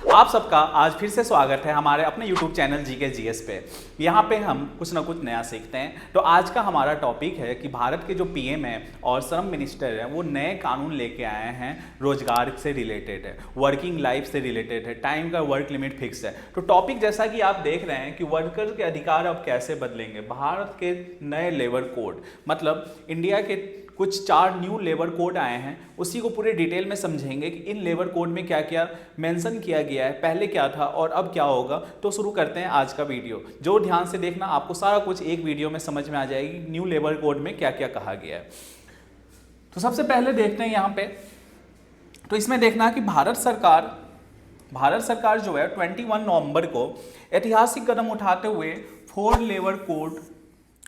आप सबका आज फिर से स्वागत है हमारे अपने YouTube चैनल जीके जीएस पे। यहाँ पे हम कुछ ना कुछ नया सीखते हैं। तो आज का हमारा टॉपिक है कि भारत के जो पीएम है और श्रम मिनिस्टर है वो नए कानून लेके आए हैं, रोजगार से रिलेटेड है, वर्किंग लाइफ से रिलेटेड है, टाइम का वर्क लिमिट फिक्स है। तो टॉपिक जैसा कि आप देख रहे हैं कि वर्कर के अधिकार अब कैसे बदलेंगे, भारत के नए लेबर कोड, मतलब इंडिया के कुछ 4 न्यू लेबर कोड आए हैं, उसी को पूरे डिटेल में समझेंगे कि इन लेबर कोड में क्या क्या मेंशन किया गया है, पहले क्या था और अब क्या होगा। तो शुरू करते हैं आज का वीडियो। जो ध्यान से देखना, आपको सारा कुछ एक वीडियो में समझ में आ जाएगी न्यू लेबर कोड में क्या क्या कहा गया है। तो सबसे पहले देखते हैं यहाँ पे, तो इसमें देखना कि भारत सरकार जो है 21 नवंबर को ऐतिहासिक कदम उठाते हुए 4 लेबर कोड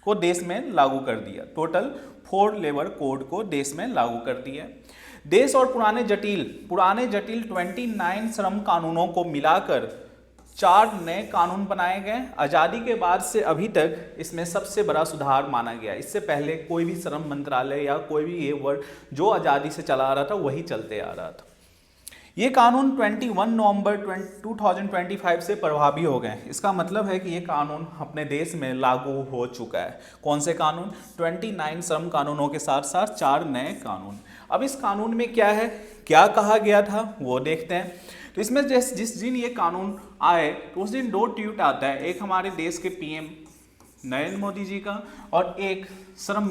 को देश में लागू कर दिया। टोटल 4 लेबर कोड को देश में लागू कर दिया। देश और पुराने जटिल 29 श्रम कानूनों को मिलाकर 4 नए कानून बनाए गए। आज़ादी के बाद से अभी तक इसमें सबसे बड़ा सुधार माना गया। इससे पहले कोई भी श्रम मंत्रालय या कोई भी ये वर्ड जो आज़ादी से चला आ रहा था वही चलते आ रहा था। ये कानून 21 नवंबर 2025 से प्रभावी हो गए। इसका मतलब है कि ये कानून अपने देश में लागू हो चुका है। कौन से कानून? 29 श्रम कानूनों के साथ साथ 4 नए कानून। अब इस कानून में क्या है, क्या कहा गया था वो देखते हैं। तो इसमें जिस दिन ये कानून आए तो उस दिन 2 ट्वीट आता है, एक हमारे देश के पीएम नरेंद्र मोदी जी का और एक श्रम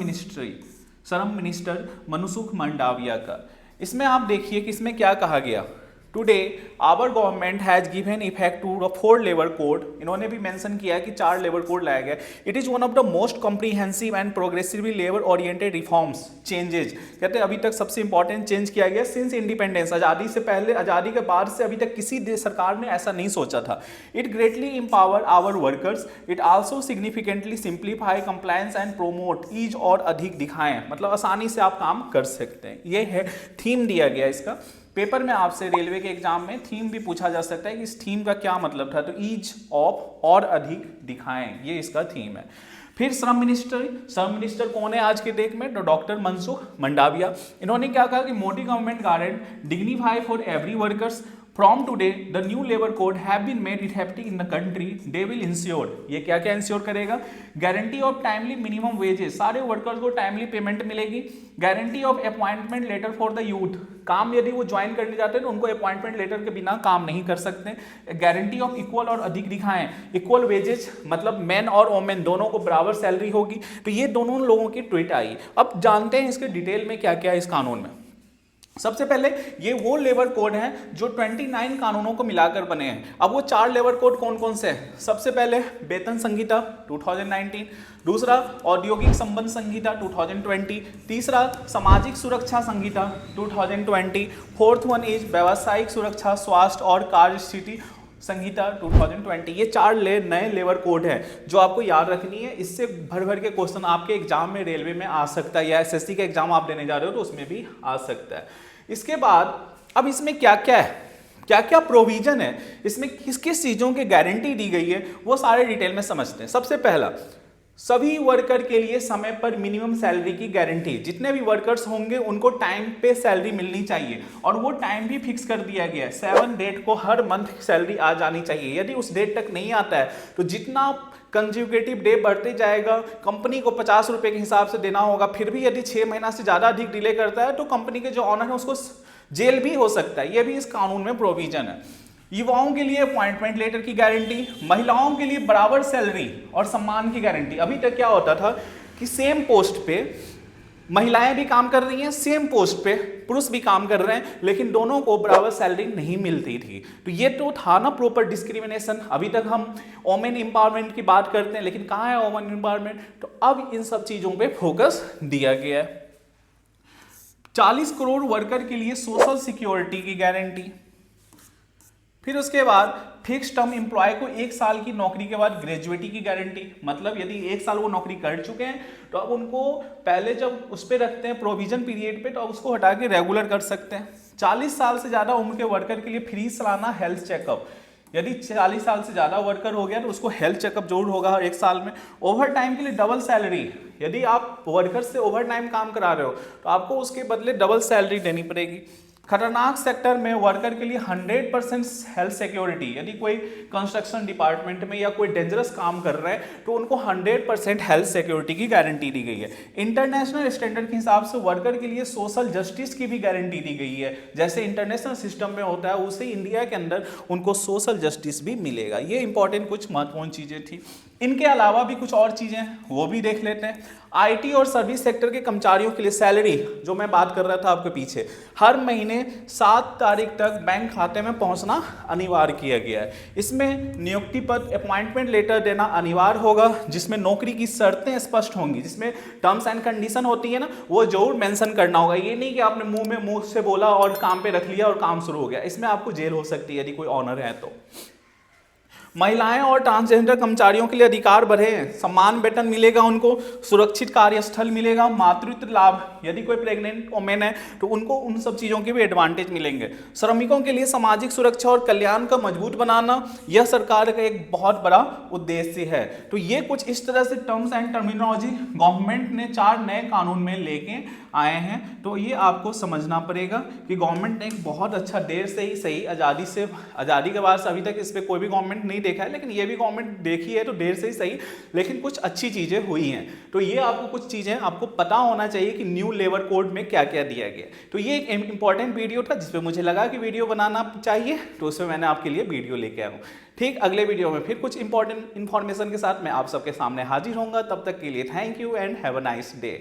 मिनिस्टर मनसुख मंडाविया का। इसमें आप देखिए कि इसमें क्या कहा गया। Today our government has given effect to the 4 labour code. इन्होंने भी मेंशन किया है कि 4 लेबर कोड लाया गया। It is one of the most comprehensive and progressively labour oriented reforms changes. कहते हैं अभी तक सबसे इंपॉर्टेंट चेंज किया गया सिंस इंडिपेंडेंस। आज़ादी से पहले, आज़ादी के बाद से अभी तक किसी सरकार ने ऐसा नहीं सोचा था। It greatly empower our workers. It also significantly simplify compliance and promote ease और अधिक दिखाएं, मतलब आसानी से आप काम कर सकते हैं। ये है थीम दिया गया इसका। पेपर में आपसे रेलवे के एग्जाम में थीम भी पूछा जा सकता है कि इस थीम का क्या मतलब था। तो ईज ऑफ और अधिक दिखाएं, ये इसका थीम है। फिर श्रम मिनिस्टर कौन है आज के डेट में? तो डॉक्टर मनसुख मंडाविया। इन्होंने क्या कहा कि Modi government guarantee dignify for every workers. From today, the new labor code have been made effective in the country. They will ensure, ये क्या क्या इंश्योर करेगा? Guarantee of timely minimum wages, सारे वर्कर्स को टाइमली पेमेंट मिलेगी। Guarantee of appointment letter for the youth, काम यदि वो ज्वाइन करने जाते हैं तो उनको अपॉइंटमेंट लेटर के बिना काम नहीं कर सकते। गारंटी ऑफ इक्वल और अधिक दिखाएं, इक्वल वेजेस मतलब मैन और वोमेन दोनों को बराबर सैलरी होगी। तो ये दोनों लोगों की ट्वीट आई। अब जानते हैं इसके डिटेल में क्या क्या है इस कानून में। सबसे पहले ये वो लेबर कोड हैं जो 29 कानूनों को मिलाकर बने हैं। अब वो 4 लेबर कोड कौन कौन से हैं? सबसे पहले वेतन संहिता 2019, दूसरा औद्योगिक संबंध संहिता 2020, तीसरा सामाजिक सुरक्षा संहिता 2020, फोर्थ वन इज व्यावसायिक सुरक्षा, स्वास्थ्य और कार्यस्थिति संहिता 2020। ये 4 नए लेबर कोड है जो आपको याद रखनी है। इससे भर के क्वेश्चन आपके एग्जाम में रेलवे में आ सकता है, या एसएससी का एग्जाम आप देने जा रहे हो तो उसमें भी आ सकता है। इसके बाद अब इसमें क्या क्या है, क्या क्या प्रोविजन है, इसमें किस किस चीज़ों की गारंटी दी गई है, वो सारे डिटेल में समझते हैं। सबसे पहला, सभी वर्कर के लिए समय पर मिनिमम सैलरी की गारंटी। जितने भी वर्कर्स होंगे उनको टाइम पे सैलरी मिलनी चाहिए और वो टाइम भी फिक्स कर दिया गया है। 7 डेट को हर मंथ सैलरी आ जानी चाहिए। यदि उस डेट तक नहीं आता है तो जितना कंज्यूगेटिव डे बढ़ते जाएगा, कंपनी को 50 रुपये के हिसाब से देना होगा। फिर भी यदि 6 महीना से ज़्यादा अधिक डिले करता है तो कंपनी के जो ऑनर है उसको जेल भी हो सकता है। ये भी इस कानून में प्रोविजन है। युवाओं के लिए अपॉइंटमेंट लेटर की गारंटी, महिलाओं के लिए बराबर सैलरी और सम्मान की गारंटी। अभी तक क्या होता था कि सेम पोस्ट पे महिलाएं भी काम कर रही हैं, सेम पोस्ट पे पुरुष भी काम कर रहे हैं, लेकिन दोनों को बराबर सैलरी नहीं मिलती थी। तो ये तो था ना प्रॉपर डिस्क्रिमिनेशन। अभी तक हम वोमेन एम्पावरमेंट की बात करते हैं, लेकिन कहाँ है वोमेन एम्पावरमेंट? तो अब इन सब चीज़ों पे फोकस दिया गया है। 40 करोड़ वर्कर के लिए सोशल सिक्योरिटी की गारंटी। फिर उसके बाद फिक्स टर्म एम्प्लॉय को 1 साल की नौकरी के बाद ग्रेजुएटी की गारंटी, मतलब यदि 1 साल वो नौकरी कर चुके हैं तो अब उनको पहले जब उस पर रखते हैं प्रोविजन पीरियड पे तो अब उसको हटा के रेगुलर कर सकते हैं। 40 साल से ज़्यादा उम्र के वर्कर के लिए फ्री सालाना हेल्थ चेकअप। यदि 40 साल से ज़्यादा वर्कर हो गया तो उसको हेल्थ चेकअप जरूर होगा हर 1 साल में। ओवर टाइम के लिए डबल सैलरी, यदि आप वर्कर से ओवर टाइम काम करा रहे हो तो आपको उसके बदले डबल सैलरी देनी पड़ेगी। खतरनाक सेक्टर में वर्कर के लिए 100% हेल्थ सिक्योरिटी, यदि कोई कंस्ट्रक्शन डिपार्टमेंट में या कोई डेंजरस काम कर रहा है तो उनको 100% हेल्थ सिक्योरिटी की गारंटी दी गई है। इंटरनेशनल स्टैंडर्ड के हिसाब से वर्कर के लिए सोशल जस्टिस की भी गारंटी दी गई है, जैसे इंटरनेशनल सिस्टम में होता है उसे इंडिया के अंदर उनको सोशल जस्टिस भी मिलेगा। ये इंपॉर्टेंट कुछ महत्वपूर्ण चीज़ें थी। इनके अलावा भी कुछ और चीज़ें वो भी देख लेते हैं। आईटी और सर्विस सेक्टर के कर्मचारियों के लिए सैलरी, जो मैं बात कर रहा था आपके पीछे, हर महीने 7 तारीख तक बैंक खाते में पहुंचना अनिवार्य किया गया है। इसमें नियुक्ति पत्र अपॉइंटमेंट लेटर देना अनिवार्य होगा, जिसमें नौकरी की शर्तें स्पष्ट होंगी, जिसमें टर्म्स एंड कंडीशन होती है ना, वो जरूर मेंशन करना होगा। ये नहीं कि आपने मुंह से बोला और काम पे रख लिया और काम शुरू हो गया, इसमें आपको जेल हो सकती है यदि कोई ऑनर है तो। महिलाएं और ट्रांसजेंडर कर्मचारियों के लिए अधिकार बढ़े हैं, सम्मान वेतन मिलेगा उनको, सुरक्षित कार्यस्थल मिलेगा, मातृत्व लाभ, यदि कोई प्रेग्नेंट वोमेन है तो उनको उन सब चीज़ों के भी एडवांटेज मिलेंगे। श्रमिकों के लिए सामाजिक सुरक्षा और कल्याण का मजबूत बनाना, यह सरकार का एक बहुत बड़ा उद्देश्य है। तो ये कुछ इस तरह से टर्म्स एंड टर्मिनोलॉजी गवर्नमेंट ने 4 नए कानून में लेके आए हैं। तो ये आपको समझना पड़ेगा कि गवर्नमेंट ने एक बहुत अच्छा, देर से ही सही, आज़ादी के बाद से अभी तक इस पर कोई भी गवर्नमेंट नहीं देखा है, लेकिन ये भी गवर्नमेंट देखी है तो देर से ही सही, लेकिन कुछ अच्छी चीज़ें हुई हैं। तो ये आपको कुछ चीज़ें आपको पता होना चाहिए कि न्यू लेबर कोड में क्या क्या दिया गया। तो ये एक इंपॉर्टेंट वीडियो था जिसपे मुझे लगा कि वीडियो बनाना चाहिए, तो उसमें मैंने आपके लिए वीडियो लेके आया हूँ। ठीक, अगले वीडियो में फिर कुछ इंपॉर्टेंट इन्फॉर्मेशन के साथ मैं आप सबके सामने हाजिर होऊंगा। तब तक के लिए thank you and have a nice day.